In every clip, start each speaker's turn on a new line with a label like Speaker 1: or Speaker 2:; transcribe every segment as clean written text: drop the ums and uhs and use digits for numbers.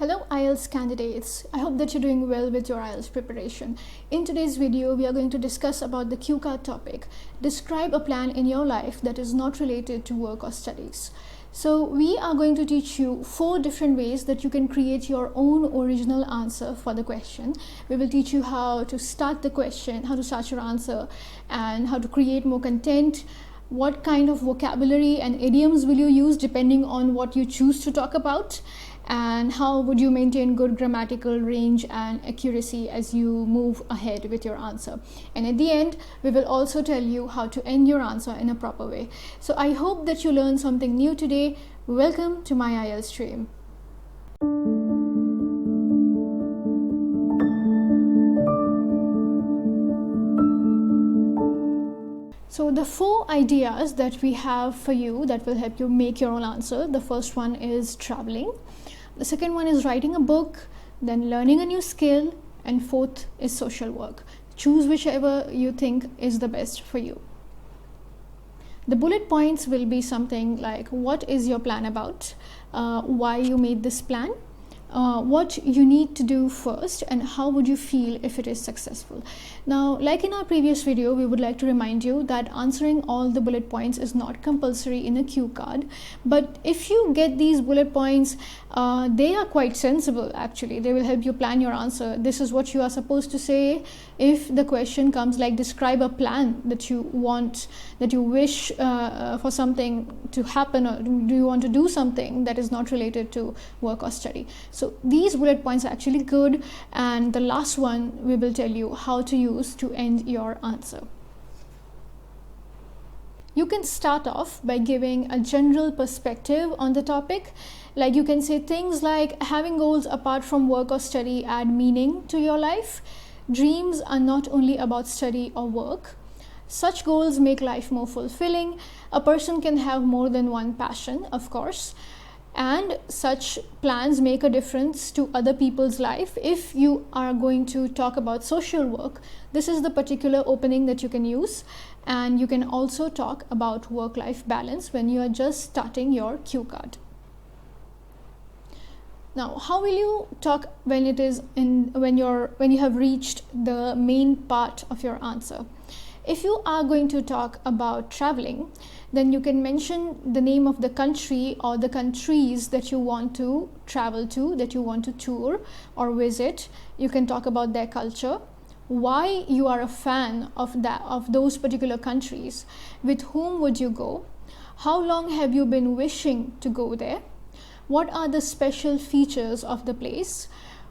Speaker 1: Hello IELTS candidates, I hope that you're doing well with your IELTS preparation. In today's video, we are going to discuss about the cue card topic. Describe a plan in your life that is not related to work or studies. So we are going to teach you 4 different ways that you can create your own original answer for the question. We will teach you how to start the question, how to start your answer, and how to create more content. What kind of vocabulary and idioms will you use depending on what you choose to talk about, and how would you maintain good grammatical range and accuracy as you move ahead with your answer. And at the end, we will also tell you how to end your answer in a proper way. So I hope that you learned something new today. Welcome to my IELTS stream. So the 4 ideas that we have for you that will help you make your own answer. The first one is traveling. The second one is writing a book, then learning a new skill, and 4th is social work. Choose whichever you think is the best for you. The bullet points will be something like what is your plan about, why you made this plan, what you need to do first, and how would you feel if it is successful. Now, like in our previous video, we would like to remind you that answering all the bullet points is not compulsory in a cue card, but if you get these bullet points, they are quite sensible actually. They will help you plan your answer. This is what you are supposed to say if the question comes like describe a plan that you want, that you wish for something to happen, or do you want to do something that is not related to work or study. So these bullet points are actually good, and the last one we will tell you how to use to end your answer. You can start off by giving a general perspective on the topic. Like you can say things like having goals apart from work or study add meaning to your life. Dreams are not only about study or work. Such goals make life more fulfilling. A person can have more than one passion, of course. And such plans make a difference to other people's life. If you are going to talk about social work, this is the particular opening that you can use. And you can also talk about work-life balance when you are just starting your cue card. Now, how will you talk when you have reached the main part of your answer? If you are going to talk about traveling, then you can mention the name of the country or the countries that you want to travel to, that you want to tour or visit. You can talk about their culture, why you are a fan of those particular countries, with whom would you go, how long have you been wishing to go there, what are the special features of the place,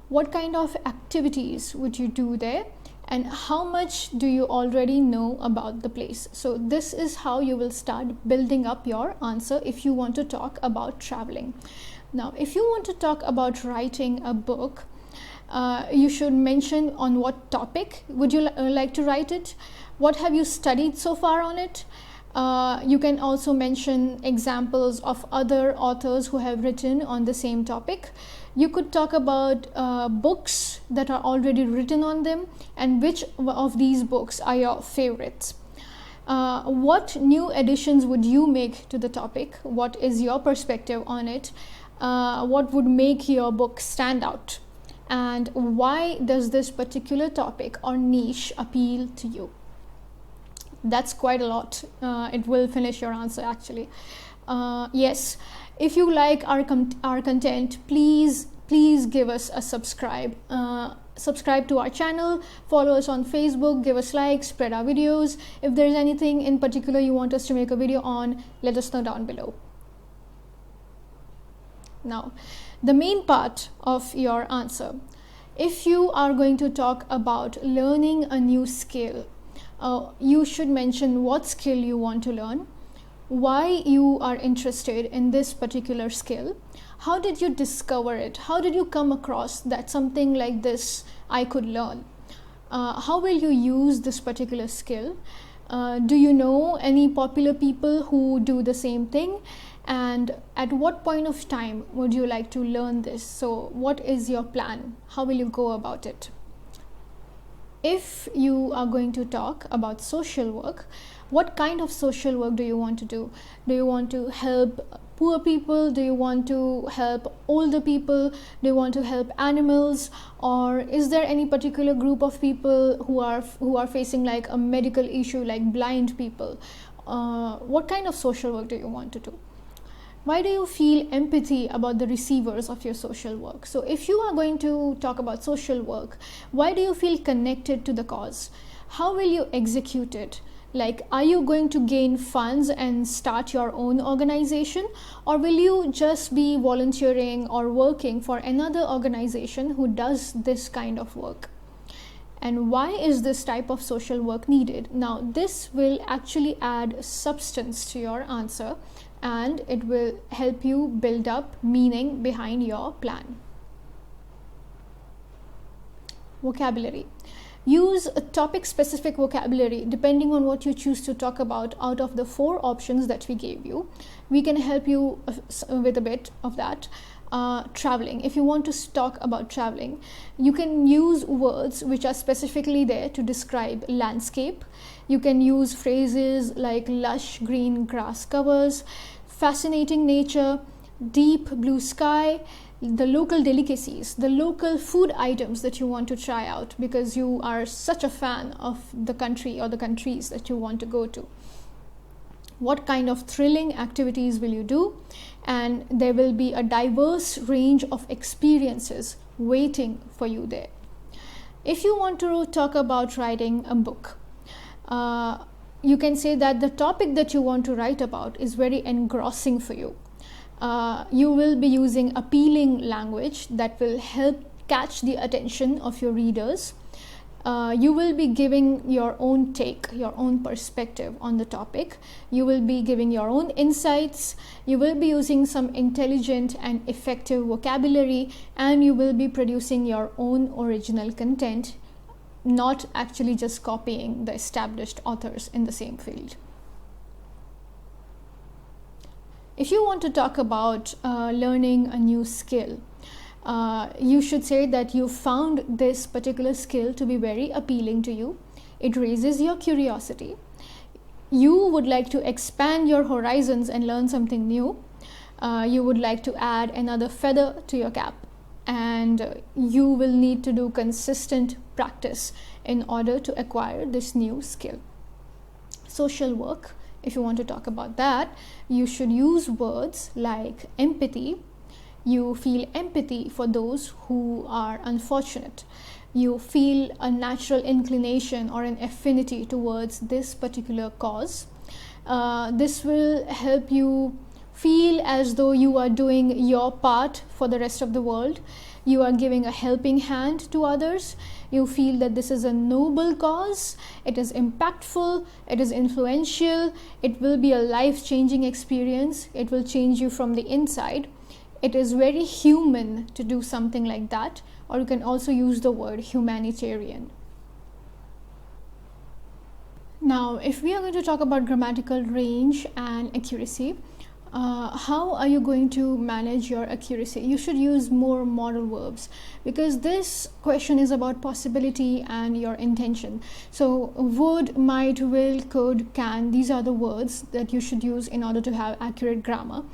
Speaker 1: what kind of activities would you do there, and how much do you already know about the place. So this is how you will start building up your answer if you want to talk about traveling. Now, if you want to talk about writing a book, you should mention on what topic would you like to write it, what have you studied so far on it. You can also mention examples of other authors who have written on the same topic. You could talk about books that are already written on them and which of these books are your favorites. What new additions would you make to the topic? What is your perspective on it? What would make your book stand out? And why does this particular topic or niche appeal to you? That's quite a lot. It will finish your answer actually. Yes, if you like our content, please give us a subscribe. Subscribe to our channel, follow us on Facebook, give us likes, spread our videos. If there is anything in particular you want us to make a video on, let us know down below. Now, the main part of your answer. If you are going to talk about learning a new skill, you should mention what skill you want to learn, why you are interested in this particular skill, how did you discover it, how did you come across that something like this I could learn, how will you use this particular skill, do you know any popular people who do the same thing, and at what point of time would you like to learn this. So what is your plan, how will you go about it? If you are going to talk about social work, what kind of social work do you want to do? Do you want to help poor people? Do you want to help older people? Do you want to help animals? Or is there any particular group of people who are facing like a medical issue, like blind people? What kind of social work do you want to do? Why do you feel empathy about the receivers of your social work? So if you are going to talk about social work, why do you feel connected to the cause? How will you execute it? Like, are you going to gain funds and start your own organization, or will you just be volunteering or working for another organization who does this kind of work? And why is this type of social work needed? Now, this will actually add substance to your answer, and it will help you build up meaning behind your plan. Vocabulary. Use a topic-specific vocabulary depending on what you choose to talk about out of the 4 options that we gave you. We can help you with a bit of that. Traveling. If you want to talk about traveling, you can use words which are specifically there to describe landscape. You can use phrases like lush green grass covers, fascinating nature, deep blue sky, the local delicacies, the local food items that you want to try out because you are such a fan of the country or the countries that you want to go to. What kind of thrilling activities will you do? And there will be a diverse range of experiences waiting for you there. If you want to talk about writing a book, you can say that the topic that you want to write about is very engrossing for you. You will be using appealing language that will help catch the attention of your readers. You will be giving your own take, your own perspective on the topic. You will be giving your own insights. You will be using some intelligent and effective vocabulary, and you will be producing your own original content, not actually just copying the established authors in the same field. If you want to talk about learning a new skill, you should say that you found this particular skill to be very appealing to you. It raises your curiosity. You would like to expand your horizons and learn something new. You would like to add another feather to your cap, and you will need to do consistent practice in order to acquire this new skill. Social work. If you want to talk about that, you should use words like empathy. You feel empathy for those who are unfortunate. You feel a natural inclination or an affinity towards this particular cause. This will help you feel as though you are doing your part for the rest of the world. You are giving a helping hand to others. You feel that this is a noble cause, it is impactful, it is influential, it will be a life-changing experience, it will change you from the inside. It is very human to do something like that, or you can also use the word humanitarian. Now, if we are going to talk about grammatical range and accuracy, how are you going to manage your accuracy? You should use more modal verbs because this question is about possibility and your intention. So would, might, will, could, can, these are the words that you should use in order to have accurate grammar.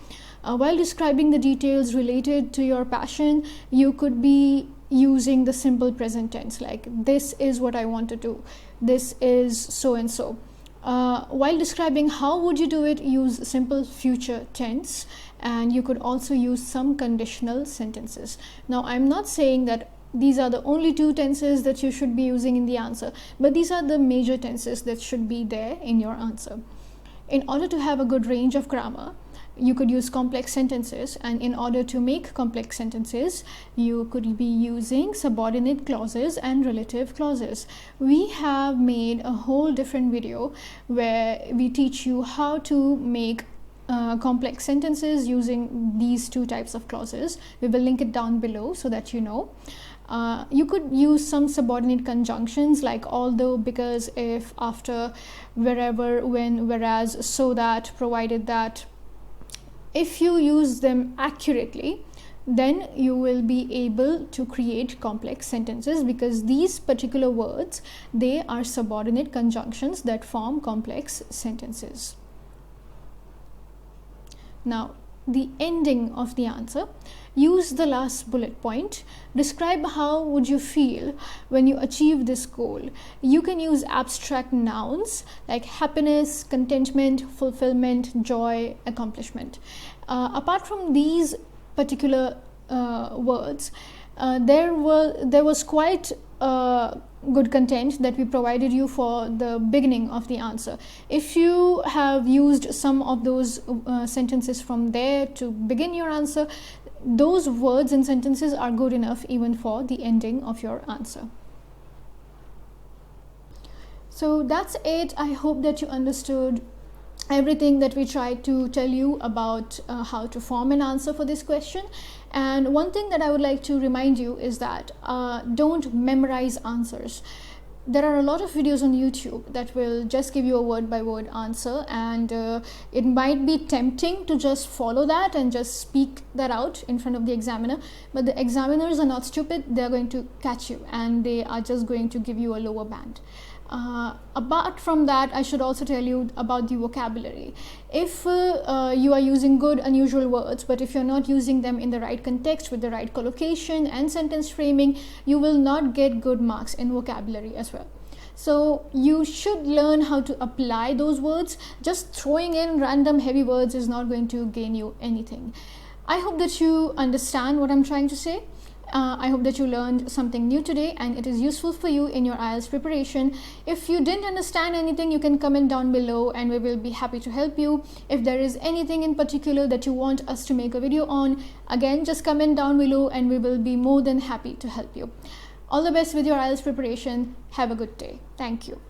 Speaker 1: While describing the details related to your passion, you could be using the simple present tense, like this is what I want to do, this is so and so. While describing how would you do it, use simple future tense, and you could also use some conditional sentences. Now, I'm not saying that these are the only 2 tenses that you should be using in the answer, but these are the major tenses that should be there in your answer. In order to have a good range of grammar, you could use complex sentences, and in order to make complex sentences, you could be using subordinate clauses and relative clauses. We have made a whole different video where we teach you how to make complex sentences using these 2 types of clauses. We will link it down below so that you know. You could use some subordinate conjunctions like although, because, if, after, wherever, when, whereas, so that, provided that. If you use them accurately, then you will be able to create complex sentences because these particular words, they are subordinate conjunctions that form complex sentences. Now, the ending of the answer. Use the last bullet point. Describe how would you feel when you achieve this goal. You can use abstract nouns like happiness, contentment, fulfillment, joy, accomplishment. Apart from these particular words, there was quite good content that we provided you for the beginning of the answer. If you have used some of those sentences from there to begin your answer, those words and sentences are good enough even for the ending of your answer. So that's it. I hope that you understood everything that we tried to tell you about how to form an answer for this question. And one thing that I would like to remind you is that don't memorize answers. There are a lot of videos on YouTube that will just give you a word-by-word answer, and it might be tempting to just follow that and just speak that out in front of the examiner, but the examiners are not stupid. They're going to catch you and they are just going to give you a lower band. Apart from that, I should also tell you about the vocabulary. If you are using good unusual words, but if you're not using them in the right context with the right collocation and sentence framing, you will not get good marks in vocabulary as well. So you should learn how to apply those words. Just throwing in random heavy words is not going to gain you anything. I hope that you understand what I'm trying to say. I hope that you learned something new today and it is useful for you in your IELTS preparation. If you didn't understand anything, you can comment down below and we will be happy to help you. If there is anything in particular that you want us to make a video on, again, just comment down below and we will be more than happy to help you. All the best with your IELTS preparation. Have a good day. Thank you.